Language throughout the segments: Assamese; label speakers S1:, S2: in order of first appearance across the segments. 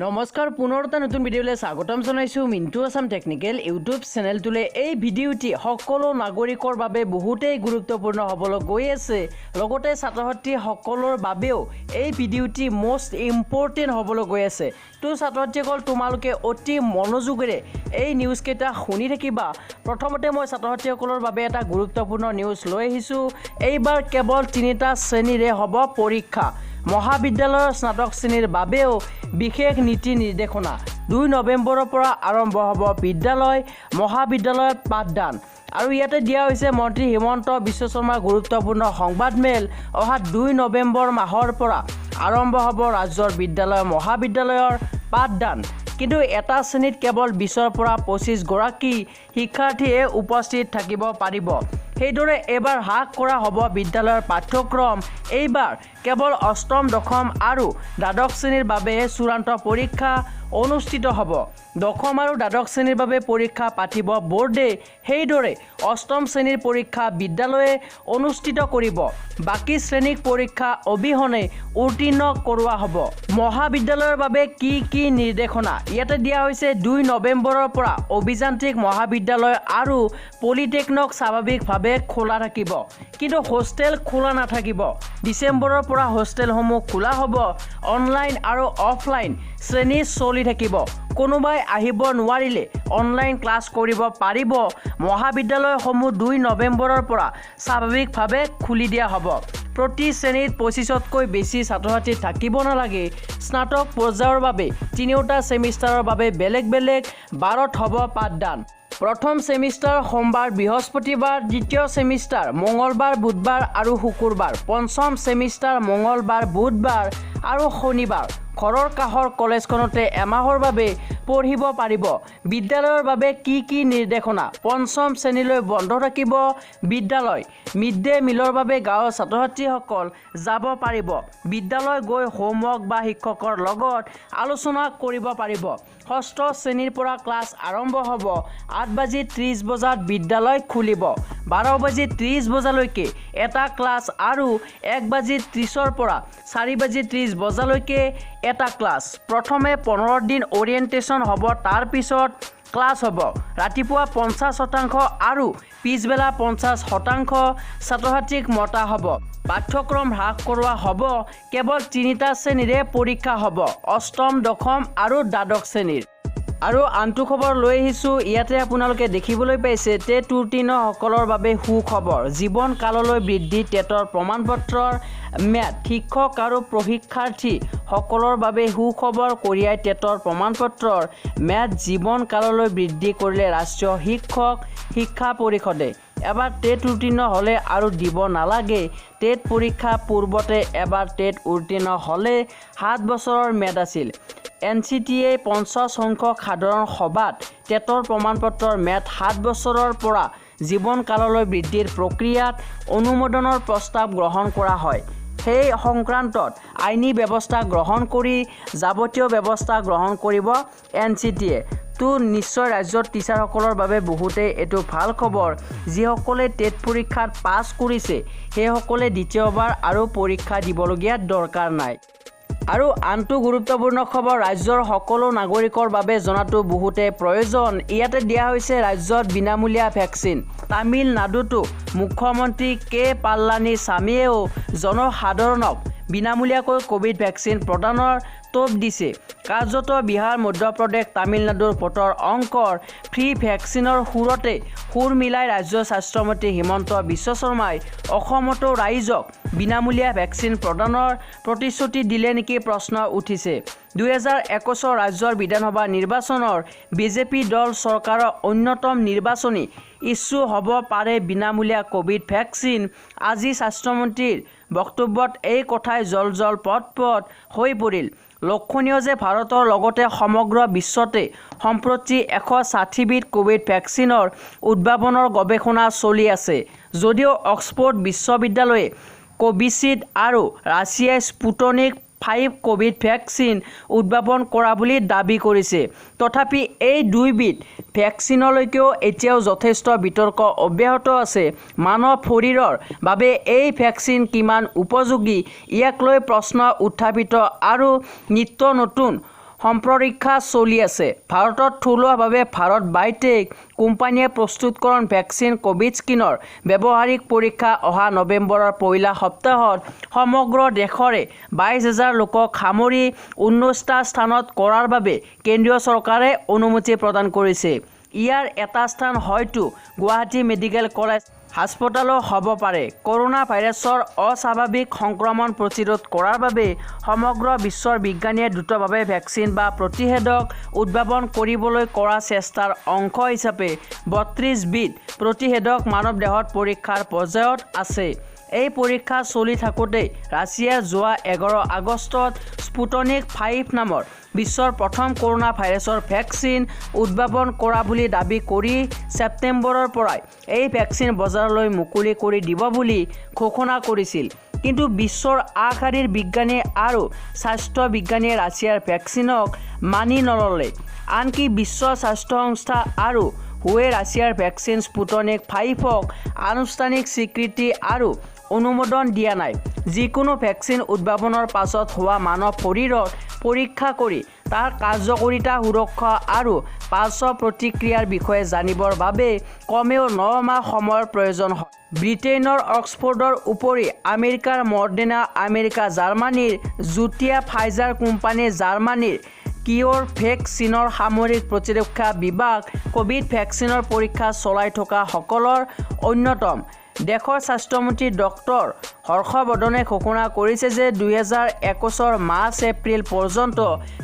S1: নমস্কাৰ পুনৰ এটা নতুন ভিডিঅ'লৈ স্বাগতম জনাইছোঁ মিণ্টু আছাম টেকনিকেল ইউটিউব চেনেলটোলৈ এই ভিডিঅ'টি সকলো নাগৰিকৰ বাবে বহুতেই গুৰুত্বপূৰ্ণ হ'বলৈ গৈ আছে লগতে ছাত্ৰ-ছাত্ৰীসকলৰ বাবেও এই ভিডিঅ'টি মোষ্ট ইম্পৰ্টেণ্ট হ'বলৈ গৈ আছে তো ছাত্ৰ-ছাত্ৰীসকল তোমালোকে অতি মনোযোগেৰে এই নিউজ কেইটা শুনি থাকিবা প্ৰথমতে মই ছাত্ৰ-ছাত্ৰীসকলৰ বাবে এটা গুৰুত্বপূৰ্ণ নিউজ লৈ আহিছোঁ এইবাৰ কেৱল 3টা শ্ৰেণীৰে হ'ব পৰীক্ষা মহাবিদ্যালয়ৰ স্নাতক শ্ৰেণীৰ বাবেও বিশেষ নীতি নিৰ্দেশনা 2 নৱেম্বৰৰ পৰা আৰম্ভ হ'ব বিদ্যালয় মহাবিদ্যালয়ত পাঠদান আৰু ইয়াতে দিয়া হৈছে মন্ত্ৰী হিমন্ত বিশ্ব শৰ্মাৰ গুৰুত্বপূৰ্ণ সংবাদমেল অহা 2 নৱেম্বৰ মাহৰ পৰা আৰম্ভ হ'ব ৰাজ্যৰ বিদ্যালয় মহাবিদ্যালয়ৰ পাঠদান কিন্তু এটা শ্ৰেণীত কেৱল 20ৰ পৰা 25 গৰাকী শিক্ষাৰ্থীয়ে উপস্থিত থাকিব পাৰিব সেইদৰে এবাৰ হ্ৰাস কৰা হ'ব বিদ্যালয়ৰ পাঠ্যক্ৰম এইবাৰ কেৱল অষ্টম দশম আৰু দ্বাদশ শ্ৰেণীৰ বাবে চূড়ান্ত পৰীক্ষা অনুষ্ঠিত হ'ব দশম আৰু দ্বাদশ শ্ৰেণীৰ বাবে পৰীক্ষা পাতিব বোৰ্ডে সেইদৰে অষ্টম শ্ৰেণীৰ পৰীক্ষা বিদ্যালয়ে অনুষ্ঠিত কৰিব বাকি শ্ৰেণীক পৰীক্ষা অবিহনে উত্তীৰ্ণ কৰোৱা হ'ব মহাবিদ্যালয়ৰ বাবে কি নিৰ্দেশনা ইয়াতে দিয়া হৈছে 2 নৱেম্বৰৰ পৰা অভিযান্ত্ৰিক মহাবিদ্যালয় আৰু পলিটেকনিক স্বাভাৱিকভাৱে খোলা থাকিব কিন্তু হোষ্টেল খোলা নাথাকিব ডিসেম্বৰৰ পৰা হোষ্টেলসমূহ খোলা হ'ব অনলাইন আৰু অফলাইন শ্ৰেণী চলি থাকিব কোনোবাই আহিব নোৱাৰিলে অনলাইন ক্লাছ কৰিব পাৰিব মহাবিদ্যালয়সমূহ 2 নৱেম্বৰৰ পৰা স্বাভাৱিকভাৱে খুলি দিয়া হ'ব প্ৰতি শ্ৰেণীত 25তকৈ বেছি ছাত্ৰ-ছাত্ৰী থাকিব নালাগে স্নাতক পৰ্যায়ৰ বাবে 3টা সেমিষ্টাৰৰ বাবে বেলেগ 12ত হ'ব পাঠদান প্ৰথম সেমিষ্টাৰ সোমবাৰ বৃহস্পতিবাৰ দ্বিতীয় সেমিষ্টাৰ মঙ্গলবাৰ বুধবাৰ আৰু শুকুৰবাৰ পঞ্চম সেমিষ্টাৰ মঙ্গলবাৰ বুধবাৰ আৰু শনিবাৰ ঘৰৰ কাষৰ কলেজখনতে এমাহৰ বাবে পঢ়িব পাৰিব বিদ্যালয়ৰ বাবে কি নিৰ্দেশনা পঞ্চম শ্ৰেণীলৈ বন্ধ থাকিব বিদ্যালয় মিড ডে মিলৰ বাবে গাঁৱৰ ছাত্ৰ-ছাত্ৰীসকল যাব পাৰিব বিদ্যালয় গৈ হোমৱৰ্ক বা শিক্ষকৰ লগত আলোচনা কৰিব পাৰিব ষষ্ঠ শ্ৰেণীৰ পৰা ক্লাছ আৰম্ভ হ'ব 8:30 বজাত বিদ্যালয় খুলিব 12:30 বজালৈকে এটা ক্লাছ আৰু 1:30ৰ পৰা 4:30 বজালৈকে এটা ক্লাছ প্ৰথমে 15 দিন ওৰিয়েণ্টেশ্যন হ'ব তাৰ পিছত ক্লাছ হ'ব ৰাতিপুৱা 50% আৰু পিছবেলা 50% ছাত্ৰ-ছাত্ৰীক মতা হ'ব পাঠ্যক্ৰম হ্ৰাস কৰোৱা হ'ব কেৱল 3টা শ্ৰেণীৰে পৰীক্ষা হ'ব অষ্টম দশম আৰু দ্বাদশ শ্ৰেণীৰ আৰু আনটো খবৰ লৈ আহিছোঁ ইয়াতে আপোনালোকে দেখিবলৈ পাইছে টেট উত্তীৰ্ণসকলৰ বাবে সুখবৰ জীৱন কাললৈ বৃদ্ধি টেটৰ প্ৰমাণপত্ৰৰ ম্যাদ শিক্ষক আৰু প্ৰশিক্ষাৰ্থী সকলৰ বাবে সুখবৰ কঢ়িয়াই টেটৰ প্ৰমাণপত্ৰৰ ম্যাদ জীৱন কাললৈ বৃদ্ধি কৰিলে ৰাষ্ট্ৰীয় শিক্ষক শিক্ষা পৰিষদে এবাৰ টেট উত্তীৰ্ণ হ'লে আৰু দিব নালাগে টেট পৰীক্ষা পূৰ্বতে এবাৰ টেট উত্তীৰ্ণ হ'লে 7 বছৰৰ ম্যাদ আছিল NCTA 50 সংখ্যক সাধাৰণ সভাত টেটৰ প্ৰমাণপত্ৰৰ ম্যাদ 7 বছৰৰ পৰা জীৱন কাললৈ বৃদ্ধিৰ প্ৰক্ৰিয়াত অনুমোদনৰ প্ৰস্তাৱ গ্ৰহণ কৰা হয় সেই সংক্ৰান্তত আইনী ব্যৱস্থা গ্ৰহণ কৰি যাৱতীয় ব্যৱস্থা গ্ৰহণ কৰিব NCTA তো নিশ্চয় ৰাজ্যৰ টিচাৰসকলৰ বাবে বহুতেই এটো ভাল খবৰ যিসকলে টেট পৰীক্ষাত পাছ কৰিছে সেইসকলে দ্বিতীয়বাৰ আৰু পৰীক্ষা দিবলগীয়া দৰকাৰ নাই আৰু আনটো গুৰুত্বপূৰ্ণ খবৰ ৰাজ্যৰ সকলো নাগৰিকৰ বাবে জনাটো বহুতে প্ৰয়োজন ইয়াতে দিয়া হৈছে ৰাজ্যত বিনামূলীয়া ভেকচিন তামিলনাডুতো মুখ্যমন্ত্ৰী কে পালানিস্বামীয়েও জনসাধাৰণক বিনামূলীয়াকৈ কোভিড ভেকচিন প্ৰদানৰ টোপ দিছে কাৰ্যত বিহাৰ মধ্যপ্ৰদেশ তামিলনাডুৰ ভোটৰ অংকৰ ফ্ৰী ভেকচিনৰ সুৰতে সুৰ মিলাই ৰাজ্যৰ স্বাস্থ্যমন্ত্ৰী হিমন্ত বিশ্ব শৰ্মাই অসমতো ৰাইজক বিনামূলীয়া ভেকচিন প্ৰদানৰ প্ৰতিশ্ৰুতি দিলে নেকি প্ৰশ্ন উঠিছে 2021 ৰাজ্যৰ বিধানসভা নিৰ্বাচনৰ বিজেপি দল চৰকাৰৰ অন্যতম নিৰ্বাচনী ইস্যু হ'ব পাৰে বিনামূলীয়া কোভিড ভেকচিন আজি স্বাস্থ্যমন্ত্ৰীৰ বক্তব্যত এই কথাই জল পট হৈ পৰিল লক্ষণীয় যে ভাৰতৰ লগতে সমগ্ৰ বিশ্বতে সম্প্ৰতি 160বিধ কোভিড ভেকচিনৰ উদ্ভাৱনৰ গৱেষণা চলি আছে যদিও অক্সফৰ্ড বিশ্ববিদ্যালয়ে কোভিচিল্ড আৰু ৰাছিয়াই স্পুটনিক 5 কোভিড ভেকচিন উদ্ভাৱন কৰা বুলি দাবী কৰিছে তথাপি এই দুইবিধ ভেকচিনলৈকেও এতিয়াও যথেষ্ট বিতৰ্ক অব্যাহত আছে মানৱ শৰীৰৰ বাবে এই ভেকচিন কিমান উপযোগী ইয়াক লৈ প্ৰশ্ন উত্থাপিত আৰু নিত্য নতুন সম্পৰীক্ষা চলি আছে। ভাৰতত থলুৱাভাৱে ভাৰত বায়'টেক কোম্পানীয়ে প্ৰস্তুতকৰণ ভেকচিন কোভিস্কিনৰ ব্যৱহাৰিক পৰীক্ষা অহা নৱেম্বৰৰ পহিলা সপ্তাহত সমগ্ৰ দেশৰে 22,000 লোকক সামৰি 19টা স্থানত কৰাৰ বাবে কেন্দ্ৰীয় চৰকাৰে অনুমতি প্ৰদান কৰিছে। ইয়াৰ এটা স্থান হয়তো গুৱাহাটী মেডিকেল কলেজ হাস্পতালো হ'ব পাৰে। কৰোনা ভাইৰাছৰ অস্বাভাৱিক সংক্ৰমণ প্ৰতিৰোধ কৰাৰ বাবে সমগ্ৰ বিশ্বৰ বিজ্ঞানীয়ে দ্ৰুতভাৱে ভেকচিন বা প্ৰতিষেধক উদ্ভাৱন কৰিবলৈ কৰা চেষ্টাৰ অংশ হিচাপে 32 বিধ প্ৰতিষেধক মানৱ দেহত পৰীক্ষাৰ পৰ্যায়ত আছে। এই পৰীক্ষা চলি থাকোঁতে ৰাছিয়াৰ যোৱা 11 আগষ্টত স্পুটনিক 5 নামৰ বিশ্বৰ প্ৰথম কৰোনা ভাইৰাছৰ ভেকচিন উদ্ভাৱন কৰা বুলি দাবী কৰি ছেপ্টেম্বৰৰ পৰাই এই ভেকচিন বজাৰলৈ মুকলি কৰি দিব বুলি ঘোষণা কৰিছিল। কিন্তু বিশ্বৰ আগশাৰীৰ বিজ্ঞানী আৰু স্বাস্থ্য বিজ্ঞানীয়ে ৰাছিয়াৰ ভেকচিনক মানি নল'লে। আনকি বিশ্ব স্বাস্থ্য সংস্থা আৰু হুৱে ৰাছিয়াৰ ভেকচিন স্পুটনিক 5ক আনুষ্ঠানিক স্বীকৃতি আৰু অনুমোদন দিয়া নাই। যিকোনো ভেকচিন উদ্ভাৱনৰ পাছত হোৱা মানৱ শৰীৰত পৰীক্ষা কৰি তাৰ কাৰ্যকৰীতা, সুৰক্ষা আৰু পাৰ্শ্ব প্ৰতিক্ৰিয়াৰ বিষয়ে জানিবৰ বাবে কমেও 9 মাহ সময়ৰ প্ৰয়োজন হয়। ব্ৰিটেইনৰ অক্সফৰ্ডৰ উপৰি আমেৰিকাৰ মডাৰ্না, আমেৰিকা জাৰ্মানীৰ যুটীয়া ফাইজাৰ কোম্পানী, জাৰ্মানীৰ কিয়'ৰভেক, চীনৰ সামৰিক প্ৰতিৰক্ষা বিভাগ কোভিড ভেকচিনৰ পৰীক্ষা চলাই থকা সকলৰ অন্যতম। দেশৰ স্বাস্থ্যমন্ত্ৰী ডক্টৰ হৰ্ষবৰ্ধনে ঘোষণা কৰিছে যে 2021 মাৰ্চ-এপ্ৰিল পৰ্যন্ত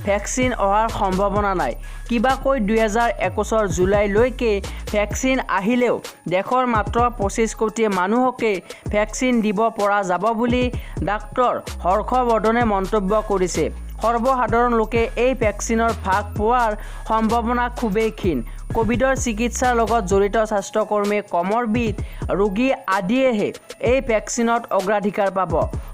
S1: ভেকচিন অহাৰ সম্ভাৱনা নাই। কিবাকৈ 2021 জুলাইলৈকে ভেকচিন আহিলেও দেশৰ মাত্ৰ 25 কোটি মানুহকে ভেকচিন দিব পৰা যাব বুলি ডাক্তৰ হৰ্ষবৰ্ধনে মন্তব্য কৰিছে। সৰ্বসাধাৰণ লোকে এই ভেকচিনৰ ভাগ পোৱাৰ সম্ভাৱনা খুবেই ক্ষীণ। কোভিডৰ চিকিৎসাৰ লগত জড়িত স্বাস্থ্যকৰ্মী, কমৰবিড ৰোগী আদিয়েহে এই ভেকচিনত অগ্ৰাধিকাৰ পাব।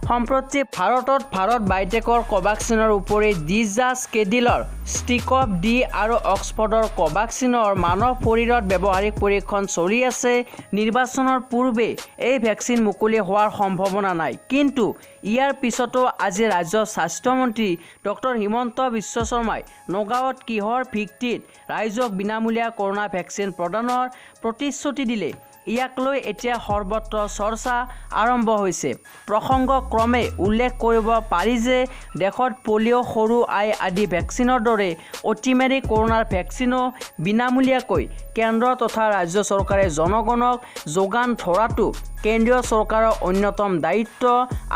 S1: সম্প্ৰতি ভাৰত বায়'টেকৰ কোভাক্সিনৰ উপৰি ডিজাছ কেডিলৰ ষ্টিকভ ডি আৰু অক্সফৰ্ডৰ কোভাক্সিনৰ মানৱ শৰীৰত ব্যৱহাৰিক পৰীক্ষণ চলি আছে। নিৰ্বাচনৰ পূৰ্বে এই ভেকচিন মুকলি হোৱাৰ সম্ভাৱনা নাই। কিন্তু ইয়াৰ পিছতো আজি ৰাজ্যৰ স্বাস্থ্যমন্ত্ৰী ডক্টৰ হিমন্ত বিশ্ব শৰ্মাই নগাঁৱত কিহৰ ভিত্তিত ৰাইজক বিনামূলীয়া কৰোনা ভেকচিন প্ৰদানৰ প্ৰতিশ্ৰুতি দিলে, ইয়াক লৈ এতিয়া সৰ্বত্ৰ চৰ্চা আৰম্ভ হৈছে। প্ৰসংগক্ৰমে উল্লেখ কৰিব পাৰি যে দেশত পলিঅ', সৰু আই আদি ভেকচিনৰ দৰে অতিমাৰী কৰোনাৰ ভেকচিনো বিনামূলীয়াকৈ কেন্দ্ৰ তথা ৰাজ্য চৰকাৰে জনগণক যোগান ধৰাটো কেন্দ্ৰীয় চৰকাৰৰ অন্যতম দায়িত্ব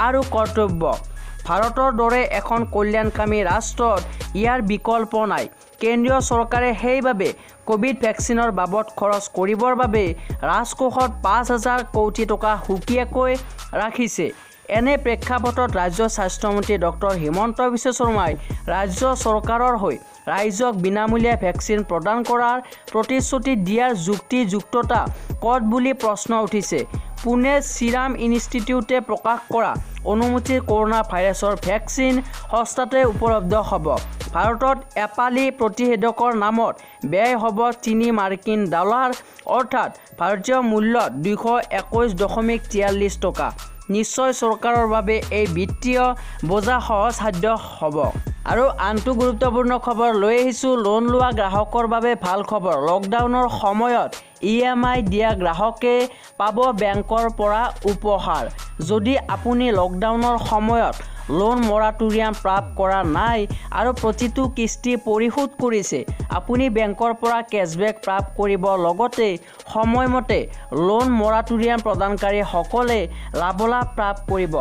S1: আৰু কৰ্তব্য। ভাৰতৰ দৰে এখন কল্যাণকামী ৰাষ্ট্ৰত ইয়াৰ বিকল্প নাই। কেন্দ্ৰীয় চৰকাৰে সেইবাবে কোভিড ভেকচিনৰ বাবদ খৰচ কৰিবৰ বাবে ৰাজকোষত 5,000 কোটি টকা সুকীয়াকৈ ৰাখিছে। এনে প্ৰেক্ষাপটত ৰাজ্যৰ স্বাস্থ্যমন্ত্ৰী ডক্টৰ হিমন্ত বিশ্ব শৰ্মাই ৰাজ্য চৰকাৰৰ হৈ ৰাইজক বিনামূলীয়া ভেকচিন প্ৰদান কৰাৰ প্ৰতিশ্ৰুতি দিয়াৰ যুক্তিযুক্ততা ক'ত বুলি প্ৰশ্ন উঠিছে। পুনে চিৰাম ইনষ্টিটিউটে প্ৰকাশ কৰা অনুমতিৰ কৰোনা ভাইৰাছৰ ভেকচিন সস্তাতে উপলব্ধ হ'ব। ভাৰতত এপালি প্ৰতিষেধকৰ নামত ব্যয় হ'ব $3 মাৰ্কিন, অৰ্থাৎ ভাৰতীয় মূল্যত 221.43 টকা। নিশ্চয় চৰকাৰৰ বাবে এই বিত্তীয় বোজা সহজসাধ্য হ'ব। আৰু আনটো গুৰুত্বপূৰ্ণ খবৰ লৈ আহিছোঁ। লোন লোৱা গ্ৰাহকৰ বাবে ভাল খবৰ। লকডাউনৰ সময়ত EMI দিয়া গ্ৰাহকে পাব বেংকৰ পৰা উপহাৰ। যদি আপুনি লকডাউনৰ সময়ত লোন মৰাটৰিয়াম প্ৰাপ্ত কৰা নাই আৰু প্ৰতিটো কিস্তি পৰিশোধ কৰিছে, আপুনি বেংকৰ পৰা কেছবেক প্ৰাপ্ত কৰিব। লগতে সময়মতে লোন মৰাটৰিয়াম প্ৰদানকাৰীসকলে লাভালাভ প্ৰাপ্ত কৰিব।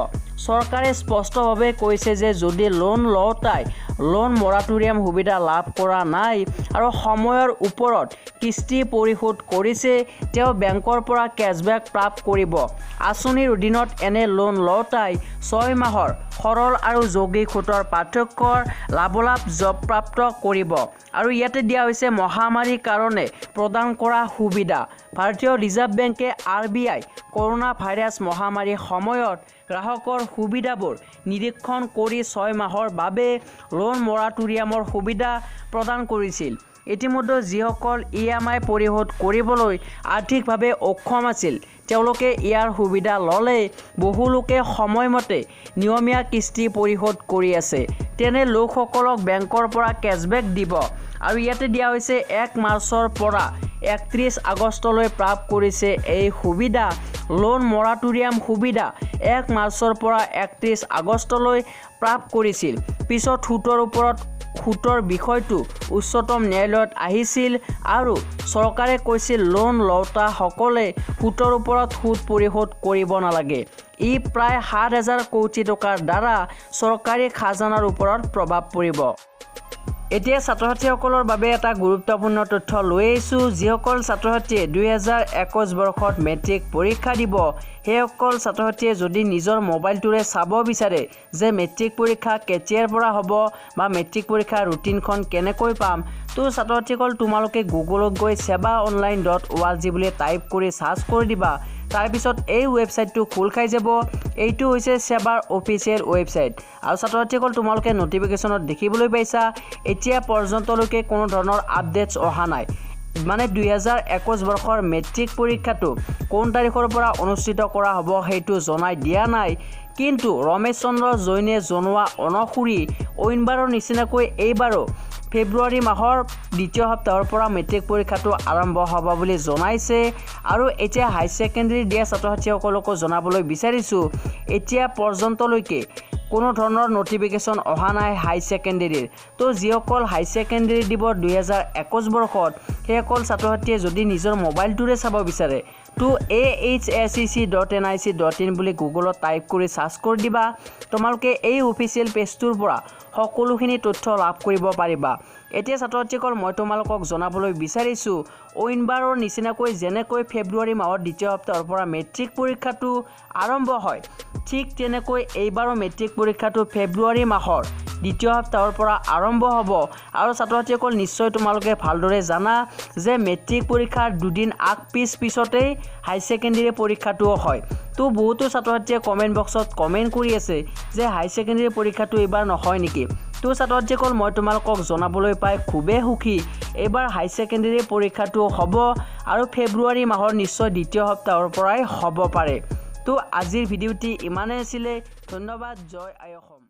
S1: চৰকাৰে স্পষ্টভাৱে কৈছে যে যদি লোন লওঁতাই লোন মৰাটৰিয়াম সুবিধা লাভ কৰা নাই আৰু সময়ৰ ওপৰত কিস্তি পৰিশোধ কৰিছে, তেওঁ বেংকৰ পৰা কেছবেক প্ৰাপ্ত কৰিব। আঁচনিৰ অধীনত এনে লোন লওঁতাই 6 মাহৰ সৰল আৰু যৌগিক সুতৰ পাৰ্থক্যৰ লাভালাভ প্ৰাপ্ত কৰিব। আৰু ইয়াতে দিয়া হৈছে মহামাৰীৰ কাৰণে প্ৰদান কৰা সুবিধা। ভাৰতীয় ৰিজাৰ্ভ বেংকে RBI কৰোনা ভাইৰাছ মহামাৰীৰ সময়ত গ্ৰাহকৰ সুবিধাবোৰ নিৰীক্ষণ কৰি 6 মাহৰ বাবে লোন মৰাটোৰিয়ামৰ সুবিধা প্ৰদান কৰিছিল। ইতিমধ্যে যিসকল EMI পৰিশোধ কৰিবলৈ আৰ্থিকভাৱে অক্ষম আছিল তেওঁলোকে ইয়াৰ সুবিধা ল'লে বহু লোকে সময়মতে নিয়মীয়া কিস্তি পৰিশোধ কৰি আছে। তেনে লোকসকলক বেংকৰ পৰা কেছবেক দিব আৰু ইয়াতে দিয়া হৈছে 1 মাৰ্চৰ পৰা 31 আগষ্টলৈ প্ৰাপ্ত কৰিছে এই সুবিধা। লোন মৰাটোৰিয়াম সুবিধা 1 মাৰ্চৰ পৰা 31 আগষ্টলৈ প্ৰাপ্ত কৰিছিল। পিছত সুতৰ ওপৰত সুতৰ বিষয়টো উচ্চতম ন্যায়ালয়ত আহিছিল আৰু চৰকাৰে কৈছিল লোন লওঁতাসকলে সুতৰ ওপৰত সুদ পৰিশোধ কৰিব নালাগে। ই প্ৰায় 7,000 কোটি টকাৰ দ্বাৰা চৰকাৰী খাজানাৰ ওপৰত প্ৰভাৱ পৰিব। এতিয়া ছাত্ৰ-ছাত্ৰীসকলৰ বাবে এটা গুৰুত্বপূৰ্ণ তথ্য লৈ আহিছোঁ। যিসকল ছাত্ৰ-ছাত্ৰীয়ে 2021 বৰ্ষত মেট্ৰিক পৰীক্ষা দিব সেইসকল ছাত্ৰ-ছাত্ৰীয়ে যদি নিজৰ মোবাইলটোৰে চাব বিচাৰে যে মেট্ৰিক পৰীক্ষা কেতিয়াৰ পৰা হ'ব বা মেট্ৰিক পৰীক্ষাৰ ৰুটিনখন কেনেকৈ পাম, তো ছাত্ৰ-ছাত্ৰীসকল তোমালোকে গুগলত গৈ sebaonline.org বুলি টাইপ কৰি সাৰ্চ কৰি দিবা। তাৰপিছত এই ৱেবছাইটটো খোল খাই যাব। এইটো হৈছে সেবাৰ অফিচিয়েল ৱেবছাইট আৰু ছাত্ৰ-ছাত্ৰীসকল তোমালোকে নটিফিকেশ্যনত দেখিবলৈ পাইছা এতিয়া পৰ্যন্তলৈকে কোনো ধৰণৰ আপডেটছ অহা নাই। মানে 2021 বৰ্ষৰ মেট্ৰিক পৰীক্ষাটো কোন তাৰিখৰ পৰা অনুষ্ঠিত কৰা হ'ব সেইটো জনাই দিয়া নাই। কিন্তু ৰমেশ চন্দ্ৰ জৈনে জনোৱা অনুসৰি অইনবাৰৰ নিচিনাকৈ এইবাৰো ফেব্ৰুৱাৰী মাহৰ দ্বিতীয় সপ্তাহৰ পৰা মেট্ৰিক পৰীক্ষাটো আৰম্ভ হ'ব বুলি জনাইছে। আৰু এতিয়া হাই ছেকেণ্ডেৰী দিয়া ছাত্ৰ-ছাত্ৰীসকলকো জনাবলৈ বিচাৰিছোঁ এতিয়া পৰ্যন্তলৈকে কোনো ধৰণৰ নটিফিকেশ্যন অহা নাই হাই ছেকেণ্ডেৰীৰ। তো যিসকল হাই ছেকেণ্ডেৰী দিব 2021 বৰ্ষত সেইসকল ছাত্ৰ-ছাত্ৰীয়ে যদি নিজৰ মোবাইলটোৰে চাব বিচাৰে তো ahsec.nic.in বুলি গুগলত টাইপ কৰি সাৰ্চ কৰি দিবা। তোমালোকে এই অফিচিয়েল পেজটোৰ পৰা সকলোখিনি তথ্য লাভ কৰিব পাৰিবা। এতিয়া ছাত্ৰ-ছাত্ৰীসকল মই তোমালোকক জনাবলৈ বিচাৰিছোঁ অইনবাৰৰ নিচিনাকৈ যেনেকৈ ফেব্ৰুৱাৰী মাহৰ দ্বিতীয় সপ্তাহৰ পৰা মেট্ৰিক পৰীক্ষাটো আৰম্ভ হয় ঠিক তেনেকৈ এইবাৰৰ মেট্ৰিক পৰীক্ষাটো ফেব্ৰুৱাৰী মাহৰ দ্বিতীয় সপ্তাহৰ পৰা আৰম্ভ হ'ব। আৰু ছাত্ৰ-ছাত্ৰীসকল নিশ্চয় তোমালোকে ভালদৰে জানা যে মেট্ৰিক পৰীক্ষাৰ দুদিন আগ পিছতেই হাই ছেকেণ্ডেৰী পৰীক্ষাটোও হয়। তো বহুতো ছাত্ৰ-ছাত্ৰীয়ে কমেণ্ট বক্সত কমেণ্ট কৰি আছে যে হাই ছেকেণ্ডেৰী পৰীক্ষাটো এইবাৰ নহয় নেকি। তো ছাত্ৰ-ছাত্ৰীসকল মই তোমালোকক জনাবলৈ পাই খুবেই সুখী এইবাৰ হাই ছেকেণ্ডেৰী পৰীক্ষাটো হ'ব আৰু ফেব্ৰুৱাৰী মাহৰ নিশ্চয় দ্বিতীয় সপ্তাহৰ পৰাই হ'ব পাৰে। তো আজিৰ ভিডিঅ'টি ইমানেই আছিলে। ধন্যবাদ। জয় আই অসম।